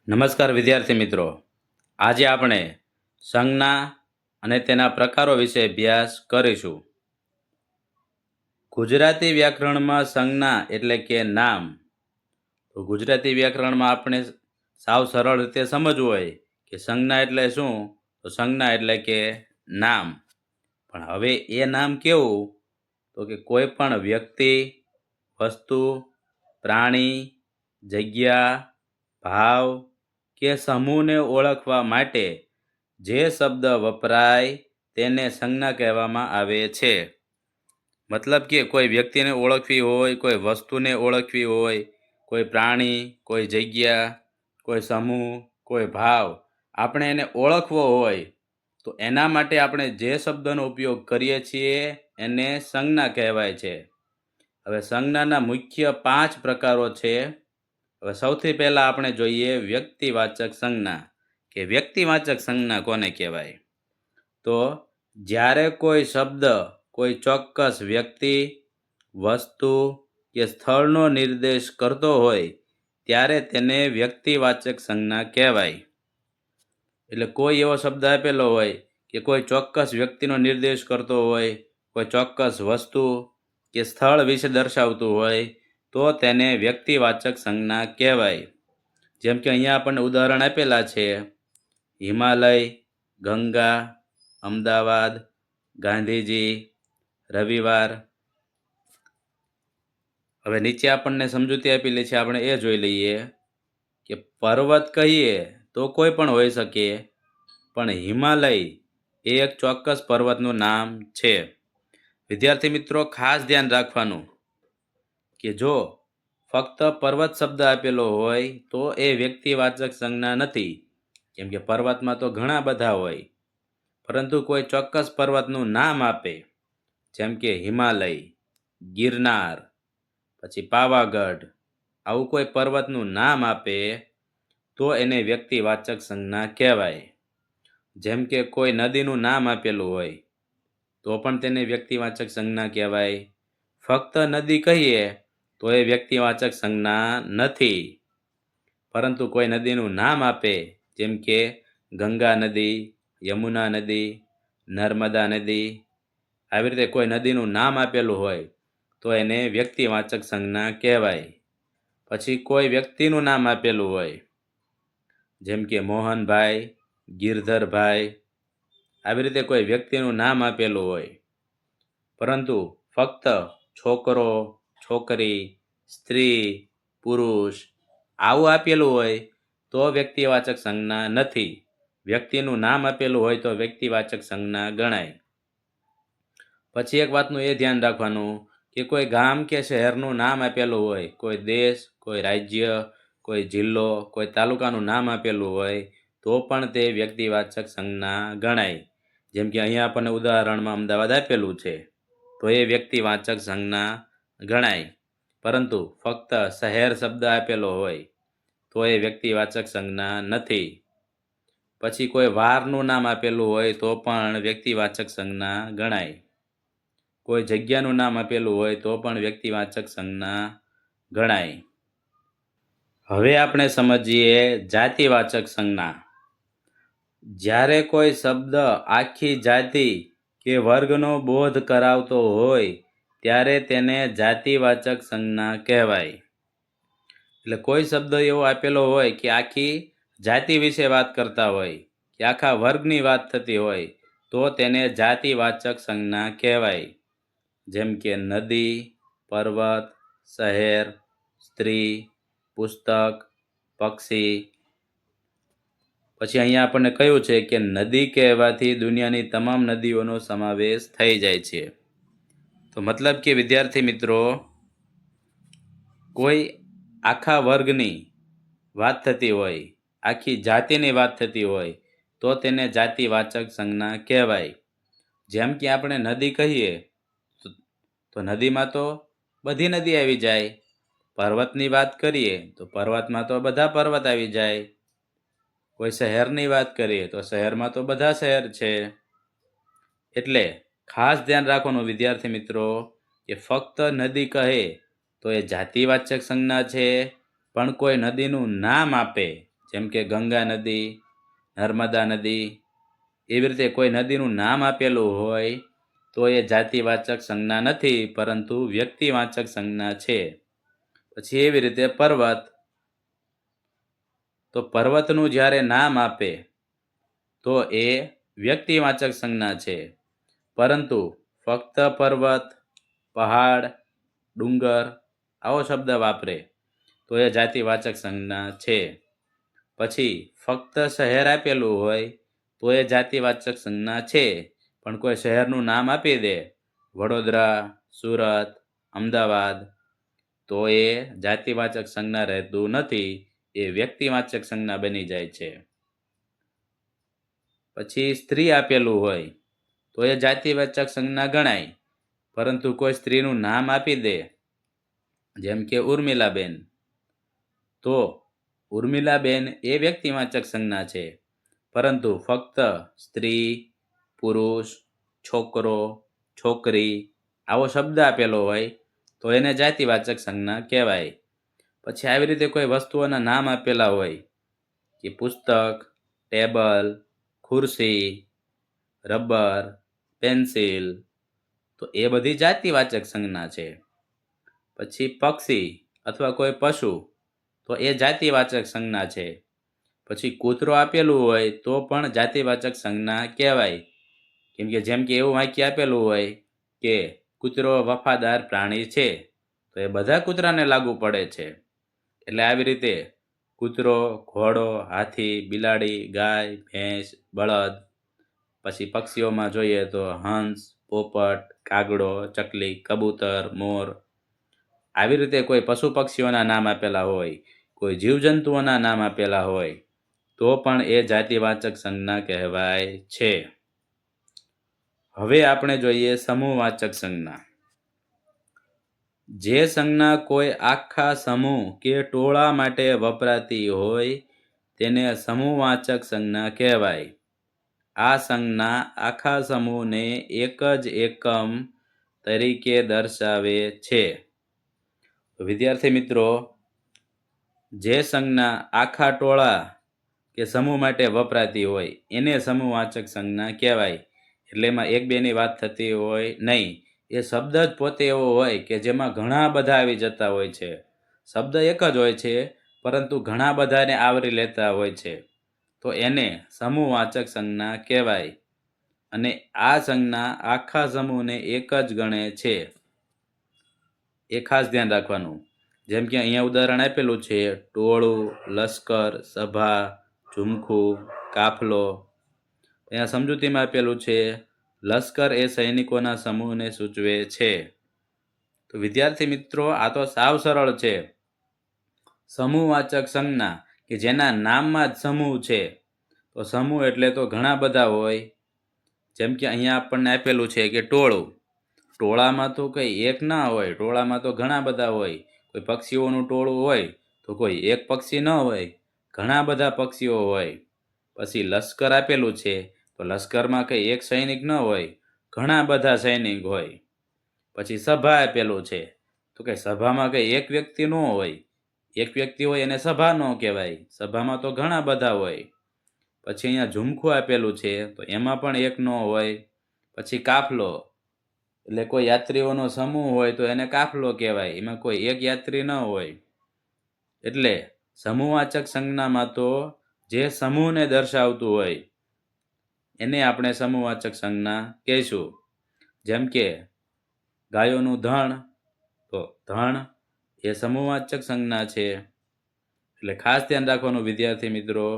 નમસ્કાર વિદ્યાર્થી મિત્રો, આજે આપણે સંજ્ઞા અને તેના પ્રકારો વિશે અભ્યાસ કરીશું. ગુજરાતી વ્યાકરણમાં સંજ્ઞા એટલે કે નામ. તો ગુજરાતી વ્યાકરણમાં આપણે સાવ સરળ રીતે સમજવું હોય કે સંજ્ઞા એટલે શું, તો સંજ્ઞા એટલે કે નામ. પણ હવે એ નામ કેવું, તો કે કોઈ પણ વ્યક્તિ, વસ્તુ, પ્રાણી, જગ્યા, ભાવ કે સમૂહને ઓળખવા માટે જે શબ્દ વપરાય તેને સંજ્ઞા કહેવામાં આવે છે. મતલબ કે કોઈ વ્યક્તિને ઓળખવી હોય, કોઈ વસ્તુને ઓળખવી હોય, કોઈ પ્રાણી, કોઈ જગ્યા, કોઈ સમૂહ, કોઈ ભાવ, આપણે એને ઓળખવો હોય તો એના માટે આપણે જે શબ્દનો ઉપયોગ કરીએ છીએ એને સંજ્ઞા કહેવાય છે. હવે સંજ્ઞાના મુખ્ય 5 પ્રકારો છે. હવે સૌથી પહેલાં આપણે જોઈએ વ્યક્તિવાચક સંજ્ઞા, કે વ્યક્તિવાચક સંજ્ઞા કોને કહેવાય. તો જ્યારે કોઈ શબ્દ કોઈ ચોક્કસ વ્યક્તિ, વસ્તુ કે સ્થળનો નિર્દેશ કરતો હોય ત્યારે તેને વ્યક્તિવાચક સંજ્ઞા કહેવાય. એટલે કોઈ એવો શબ્દ આપેલો હોય કે કોઈ ચોક્કસ વ્યક્તિનો નિર્દેશ કરતો હોય, કોઈ ચોક્કસ વસ્તુ કે સ્થળ વિશે દર્શાવતું હોય તો તેને વ્યક્તિવાચક સંજ્ઞા કહેવાય. જેમ કે અહીંયા આપણને ઉદાહરણ આપેલા છે: હિમાલય, ગંગા, અમદાવાદ, ગાંધીજી, રવિવાર. હવે નીચે આપણને સમજૂતી આપેલી છે, આપણે એ જોઈ લઈએ કે પર્વત કહીએ તો કોઈ પણ હોઈ શકે, પણ હિમાલય એ એક ચોક્કસ પર્વતનું નામ છે. વિદ્યાર્થી મિત્રો, ખાસ ધ્યાન રાખવાનું કે જો ફક્ત પર્વત શબ્દ આપેલો હોય તો એ વ્યક્તિવાચક સંજ્ઞા નથી. કેમ કે પર્વતમાં તો ઘણા બધા હોય, પરંતુ કોઈ ચોક્કસ પર્વતનું નામ આપે, જેમ કે હિમાલય, ગિરનાર, પછી પાવાગઢ, આવું કોઈ પર્વતનું નામ આપે તો એને વ્યક્તિવાચક સંજ્ઞા કહેવાય. જેમ કે કોઈ નદીનું નામ આપેલું હોય તો પણ તેને વ્યક્તિવાચક સંજ્ઞા કહેવાય. ફક્ત નદી કહીએ તો એ વ્યક્તિવાચક સંજ્ઞા નથી, પરંતુ કોઈ નદીનું નામ આપે, જેમ કે ગંગા નદી, યમુના નદી, નર્મદા નદી, આવી રીતે કોઈ નદીનું નામ આપેલું હોય તો એને વ્યક્તિવાચક સંજ્ઞા કહેવાય. પછી કોઈ વ્યક્તિનું નામ આપેલું હોય, જેમ કે મોહનભાઈ, ગિરધરભાઈ, આવી રીતે કોઈ વ્યક્તિનું નામ આપેલું હોય, પરંતુ ફક્ત છોકરો, છોકરી, સ્ત્રી, પુરુષ આવું આપેલું હોય તો વ્યક્તિવાચક સંજ્ઞા નથી. વ્યક્તિનું નામ આપેલું હોય તો વ્યક્તિવાચક સંજ્ઞા ગણાય. પછી એક વાતનું એ ધ્યાન રાખવાનું કે કોઈ ગામ કે શહેરનું નામ આપેલું હોય, કોઈ દેશ, કોઈ રાજ્ય, કોઈ જિલ્લો, કોઈ તાલુકાનું નામ આપેલું હોય તો પણ તે વ્યક્તિવાચક સંજ્ઞા ગણાય. જેમ કે અહીંયા આપણને ઉદાહરણમાં અમદાવાદ આપેલું છે તો એ વ્યક્તિવાચક સંજ્ઞા ગણાય. પરંતુ ફક્ત શહેર શબ્દ આપેલો હોય તો એ વ્યક્તિવાચક સંજ્ઞા નથી. પછી કોઈ વારનું નામ આપેલું હોય તો પણ વ્યક્તિવાચક સંજ્ઞા ગણાય. કોઈ જગ્યાનું નામ આપેલું હોય તો પણ વ્યક્તિવાચક સંજ્ઞા ગણાય. હવે આપણે સમજીએ જાતિવાચક સંજ્ઞા. જ્યારે કોઈ શબ્દ આખી જાતિ કે વર્ગનો બોધ કરાવતો હોય ત્યારે તેને જાતિવાચક સંજ્ઞા કહેવાય. એટલે કોઈ શબ્દ એવો આપેલો હોય કે આખી જાતિ વિશે વાત કરતા હોય કે આખા વર્ગની વાત થતી હોય તો તેને જાતિવાચક સંજ્ઞા કહેવાય. જેમ કે નદી, પર્વત, શહેર, સ્ત્રી, પુસ્તક, પક્ષી. પછી અહીંયા આપણને કહ્યું છે કે નદી કહેવાથી દુનિયાની તમામ નદીઓનો સમાવેશ થઈ જાય છે. તો મતલબ કે વિદ્યાર્થી મિત્રો, કોઈ આખા વર્ગની વાત થતી હોય, આખી જાતિની વાત થતી હોય તો તેને જાતિવાચક સંજ્ઞા કહેવાય. જેમ કે આપણે નદી કહીએ તો નદીમાં તો બધી નદી આવી જાય. પર્વતની વાત કરીએ તો પર્વતમાં તો બધા પર્વત આવી જાય. કોઈ શહેરની વાત કરીએ તો શહેરમાં તો બધા શહેર છે. એટલે ખાસ ધ્યાન રાખવાનું વિદ્યાર્થી મિત્રો કે ફક્ત નદી કહે તો એ જાતિવાચક સંજ્ઞા છે, પણ કોઈ નદીનું નામ આપે, જેમ કે ગંગા નદી, નર્મદા નદી, એવી રીતે કોઈ નદીનું નામ આપેલું હોય તો એ જાતિવાચક સંજ્ઞા નથી, પરંતુ વ્યક્તિવાચક સંજ્ઞા છે. પછી એવી રીતે પર્વત, તો પર્વતનું જ્યારે નામ આપે તો એ વ્યક્તિવાચક સંજ્ઞા છે, પરંતુ ફક્ત પર્વત, પહાડ, ડુંગર આવો શબ્દ વાપરે તો એ જાતિવાચક સંજ્ઞા છે. પછી ફક્ત શહેર આપેલું હોય તો એ જાતિવાચક સંજ્ઞા છે, પણ કોઈ શહેરનું નામ આપી દે, વડોદરા, સુરત, અમદાવાદ, તો એ જાતિવાચક સંજ્ઞા રહેતું નથી, એ વ્યક્તિવાચક સંજ્ઞા બની જાય છે. પછી સ્ત્રી આપેલું હોય તો એ જાતિવાચક સંજ્ઞા ગણાય, પરંતુ કોઈ સ્ત્રીનું નામ આપી દે, જેમ કે ઉર્મિલાબેન, તો ઉર્મિલાબેન એ વ્યક્તિવાચક સંજ્ઞા છે, પરંતુ ફક્ત સ્ત્રી, પુરુષ, છોકરો, છોકરી આવો શબ્દ આપેલો હોય તો એને જાતિવાચક સંજ્ઞા કહેવાય. પછી આવી રીતે કોઈ વસ્તુઓના નામ આપેલા હોય કે પુસ્તક, ટેબલ, ખુરશી, રબર, પેન્સિલ, તો એ બધી જાતિવાચક સંજ્ઞા છે. પછી પક્ષી અથવા કોઈ પશુ, તો એ જાતિવાચક સંજ્ઞા છે. પછી કૂતરો આપેલું હોય તો પણ જાતિવાચક સંજ્ઞા કહેવાય, જેમ કે એવું વાક્ય આપેલું હોય કે કૂતરો વફાદાર પ્રાણી છે, તો એ બધા કૂતરાને લાગુ પડે છે. એટલે આવી રીતે કૂતરો, ઘોડો, હાથી, બિલાડી, ગાય, ભેંસ, બળદ. પછી પક્ષીઓમાં જોઈએ તો હંસ, પોપટ, કાગડો, ચકલી, કબૂતર, મોર. આવી રીતે કોઈ પશુ પક્ષીઓના નામ આપેલા હોય, કોઈ જીવજંતુઓના નામ આપેલા હોય તો પણ એ જાતિવાચક સંજ્ઞા કહેવાય છે. હવે આપણે જોઈએ સમૂહવાચક સંજ્ઞા. જે સંજ્ઞા કોઈ આખા સમૂહ કે ટોળા માટે વપરાતી હોય તેને સમૂહવાચક સંજ્ઞા કહેવાય. આ સંજ્ઞા આખા સમૂહને એક જ એકમ તરીકે દર્શાવે છે. વિદ્યાર્થી મિત્રો, જે સંજ્ઞા આખા ટોળા કે સમૂહ માટે વપરાતી હોય એને સમૂહવાચક સંજ્ઞા કહેવાય. એટલે એમાં એક બેની વાત થતી હોય નહીં, એ શબ્દ જ પોતે એવો હોય કે જેમાં ઘણા બધા આવી જતા હોય છે. શબ્દ એક જ હોય છે, પરંતુ ઘણા બધાને આવરી લેતા હોય છે, તો એને સમૂહવાચક સંજ્ઞા કહેવાય. અને આ સંજ્ઞા આખા સમૂહને એક જ ગણે છે, એ ખાસ ધ્યાન રાખવાનું. જેમ કે અહીંયા ઉદાહરણ આપેલું છે, ટોળું, લશ્કર, સભા, ઝુમખું, કાફલો. અહીંયા સમજૂતીમાં આપેલું છે, લશ્કર એ સૈનિકોના સમૂહને સૂચવે છે. તો વિદ્યાર્થી મિત્રો, આ તો સાવ સરળ છે. સમૂહવાચક સંજ્ઞા કે જેના નામમાં જ સમૂહ છે, તો સમૂહ એટલે તો ઘણા બધા હોય. જેમ કે અહીંયા આપણને આપેલું છે કે ટોળું. ટોળામાં તો કંઈ એક ના હોય, ટોળામાં તો ઘણા બધા હોય. કોઈ પક્ષીઓનું ટોળું હોય તો કોઈ એક પક્ષી ન હોય, ઘણા બધા પક્ષીઓ હોય. પછી લશ્કર આપેલું છે, તો લશ્કરમાં કંઈ એક સૈનિક ન હોય, ઘણા બધા સૈનિક હોય. પછી સભા આપેલું છે, તો કે સભામાં કંઈ એક વ્યક્તિ ન હોય, એક વ્યક્તિ હોય એને સભા ન કહેવાય, સભામાં તો ઘણા બધા હોય. પછી અહીંયા ઝુમખું આપેલું છે, તો એમાં પણ એક ન હોય. પછી કાફલો, એટલે કોઈ યાત્રીઓનો સમૂહ હોય તો એને કાફલો કહેવાય, એમાં કોઈ એક યાત્રી ન હોય. એટલે સમૂહવાચક સંજ્ઞામાં તો જે સમૂહને દર્શાવતું હોય એને આપણે સમૂહવાચક સંજ્ઞા કહીશું. જેમ કે ગાયોનું ધણ, તો ધણ એ સમૂહવાચક સંજ્ઞા છે. એટલે ખાસ ધ્યાન રાખવાનું વિદ્યાર્થી મિત્રો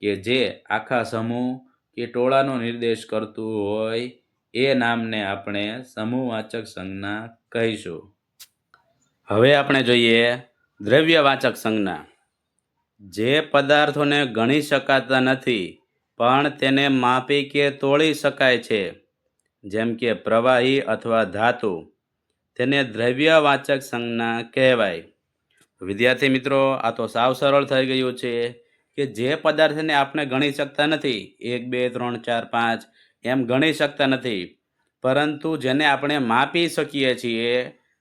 કે જે આખા સમૂહ કે ટોળાનો નિર્દેશ કરતું હોય એ નામને આપણે સમૂહવાચક સંજ્ઞા કહીશું. હવે આપણે જોઈએ દ્રવ્યવાચક સંજ્ઞા. જે પદાર્થોને ગણી શકાતા નથી પણ તેને માપી કે તોળી શકાય છે, જેમ કે પ્રવાહી અથવા ધાતુ, તેને દ્રવ્યવાચક સંજ્ઞા કહેવાય. વિદ્યાર્થી મિત્રો, આ તો સાવ સરળ થઈ ગયું છે કે જે પદાર્થને આપણે ગણી શકતા નથી, 1 2 3 4 5 એમ ગણી શકતા નથી, પરંતુ જેને આપણે માપી શકીએ છીએ,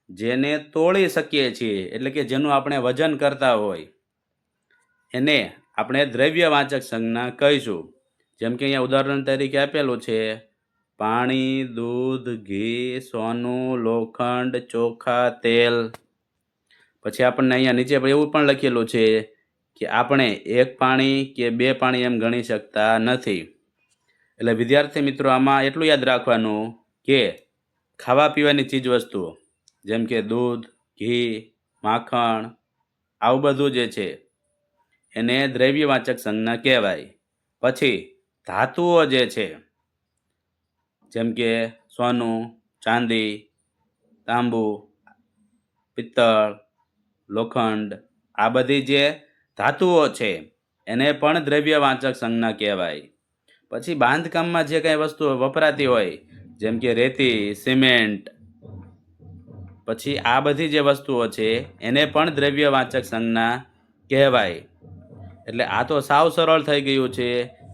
જેને તોળી શકીએ છીએ, એટલે કે જેનું આપણે વજન કરતા હોય, એને આપણે દ્રવ્યવાચક સંજ્ઞા કહીશું. જેમ કે અહીંયા ઉદાહરણ તરીકે આપેલું છે, પાણી, દૂધ, ઘી, સોનું, લોખંડ, ચોખા, તેલ. પછી આપણને અહીંયા નીચે એવું પણ લખેલું છે કે આપણે એક પાણી કે બે પાણી એમ ગણી શકતા નથી. એટલે વિદ્યાર્થી મિત્રો આમાં એટલું યાદ રાખવાનું કે ખાવા પીવાની ચીજ વસ્તુઓ જેમ કે દૂધ, ઘી, માખણ, આવું બધું જે છે એને દ્રવ્યવાચક સંજ્ઞા કહેવાય. પછી ધાતુઓ જે છે જેમ કે સોનું, ચાંદી, તાંબુ, પિત્તળ, લોખંડ, આ બધી જે ધાતુઓ છે એને પણ દ્રવ્યવાચક સંજ્ઞા કહેવાય. પછી બાંધકામમાં જે કાંઈ વસ્તુઓ વપરાતી હોય જેમ કે રેતી, સિમેન્ટ, પછી આ બધી જે વસ્તુઓ છે એને પણ દ્રવ્યવાચક સંજ્ઞા કહેવાય. એટલે આ તો સાવ સરળ થઈ ગયું છે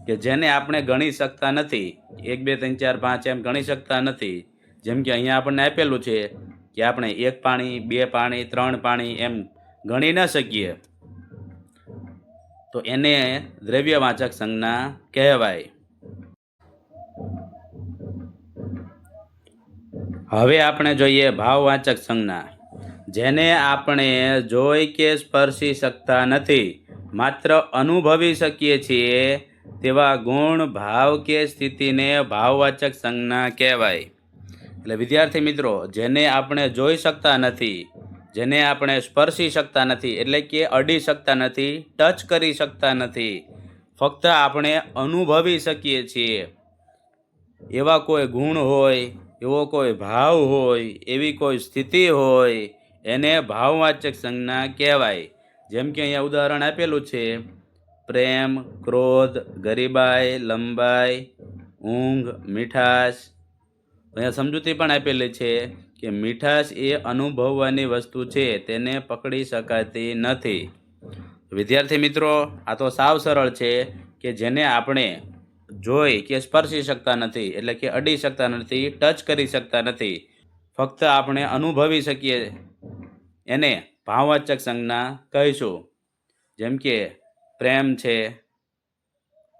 કે જેને આપણે ગણી શકતા નથી, 1 2 3 4 5 એમ ગણી શકતા નથી. જેમ કે અહીંયા આપણને આપેલું છે કે આપણે 1 પાણી, 2 પાણી, 3 પાણી એમ ગણી ન શકીએ, તો એને દ્રવ્યવાચક સંજ્ઞા કહેવાય. હવે આપણે જોઈએ ભાવવાચક સંજ્ઞા. જેને આપણે જોઈ કે સ્પર્શી શકતા નથી, માત્ર અનુભવી શકીએ છીએ તેવા ગુણ, ભાવ કે સ્થિતિને ભાવવાચક સંજ્ઞા કહેવાય. એટલે વિદ્યાર્થી મિત્રો, જેને આપણે જોઈ શકતા નથી, જેને આપણે સ્પર્શી શકતા નથી એટલે કે અડી શકતા નથી, ટચ કરી શકતા નથી, ફક્ત આપણે અનુભવી શકીએ છીએ એવા કોઈ ગુણ હોય, એવો કોઈ ભાવ હોય, એવી કોઈ સ્થિતિ હોય, એને ભાવવાચક સંજ્ઞા કહેવાય. જેમ કે અહીંયા ઉદાહરણ આપેલું છે, પ્રેમ, ક્રોધ, ગરીબાઈ, લંબાઈ, ઊંઘ, મીઠાશ. અહીંયા સમજૂતી પણ આપેલી છે કે મીઠાશ એ અનુભવવાની વસ્તુ છે, તેને પકડી શકાતી નથી. વિદ્યાર્થી મિત્રો, આ તો સાવ સરળ છે કે જેને આપણે જોઈ કે સ્પર્શી શકતા નથી એટલે કે અડી શકતા નથી, ટચ કરી શકતા નથી, ફક્ત આપણે અનુભવી શકીએ એને ભાવવાચક સંજ્ઞા કહીશું. જેમ કે પ્રેમ છે,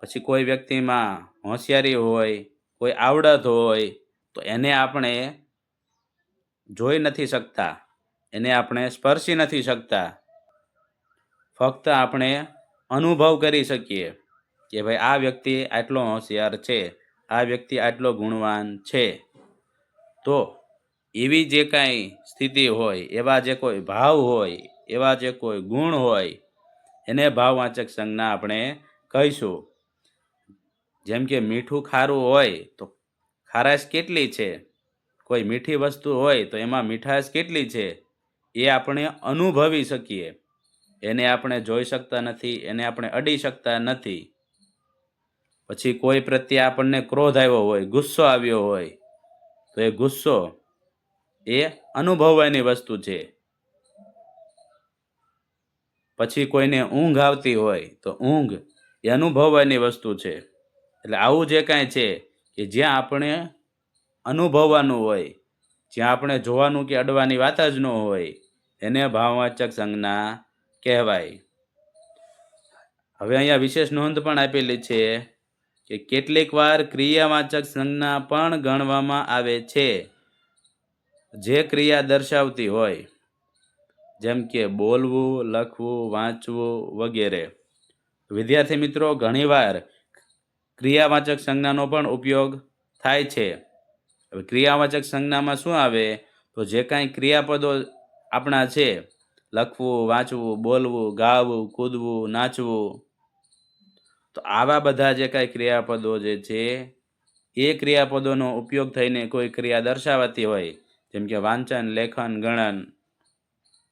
પછી કોઈ વ્યક્તિમાં હોશિયારી હોય, કોઈ આવડત હોય, તો એને આપણે જોઈ નથી શકતા, એને આપણે સ્પર્શી નથી શકતા, ફક્ત આપણે અનુભવ કરી શકીએ કે ભાઈ આ વ્યક્તિ આટલો હોશિયાર છે, આ વ્યક્તિ આટલો ગુણવાન છે. તો એવી જે કાંઈ સ્થિતિ હોય, એવા જે કોઈ ભાવ હોય, એવા જે કોઈ ગુણ હોય, એને ભાવવાચક સંજ્ઞા આપણે કહીશું. જેમ કે મીઠું ખારું હોય તો ખારાશ કેટલી છે, કોઈ મીઠી વસ્તુ હોય તો એમાં મીઠાશ કેટલી છે એ આપણે અનુભવી શકીએ. એને આપણે જોઈ શકતા નથી, એને આપણે અડી શકતા નથી. પછી કોઈ પ્રત્યે આપણને ક્રોધ આવ્યો હોય, ગુસ્સો આવ્યો હોય, તો એ ગુસ્સો એ અનુભવવાની વસ્તુ છે. પછી કોઈને ઊંઘ આવતી હોય તો ઊંઘ એ અનુભવવાની વસ્તુ છે. એટલે આવું જે કાંઈ છે કે જ્યાં આપણે અનુભવવાનું હોય, જ્યાં આપણે જોવાનું કે અડવાની વાત જ ન હોય, એને ભાવવાચક સંજ્ઞા કહેવાય. હવે અહીંયા વિશેષ નોંધ પણ આપેલી છે કે કેટલીક વાર ક્રિયાવાચક સંજ્ઞા પણ ગણવામાં આવે છે જે ક્રિયા દર્શાવતી હોય, જેમ કે બોલવું, લખવું, વાંચવું વગેરે. વિદ્યાર્થી મિત્રો, ઘણીવાર ક્રિયાવાચક સંજ્ઞાનો પણ ઉપયોગ થાય છે. હવે ક્રિયાવાચક સંજ્ઞામાં શું આવે, તો જે કાંઈ ક્રિયાપદો આપણા છે, લખવું, વાંચવું, બોલવું, ગાવું, કૂદવું, નાચવું, તો આવા બધા જે કાંઈ ક્રિયાપદો જે છે એ ક્રિયાપદોનો ઉપયોગ થઈને કોઈ ક્રિયા દર્શાવાતી હોય, જેમ કે વાંચન, લેખન, ગણન,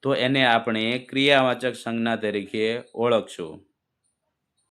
તો એને આપણે ક્રિયાવાચક સંજ્ઞા તરીકે ઓળખશું.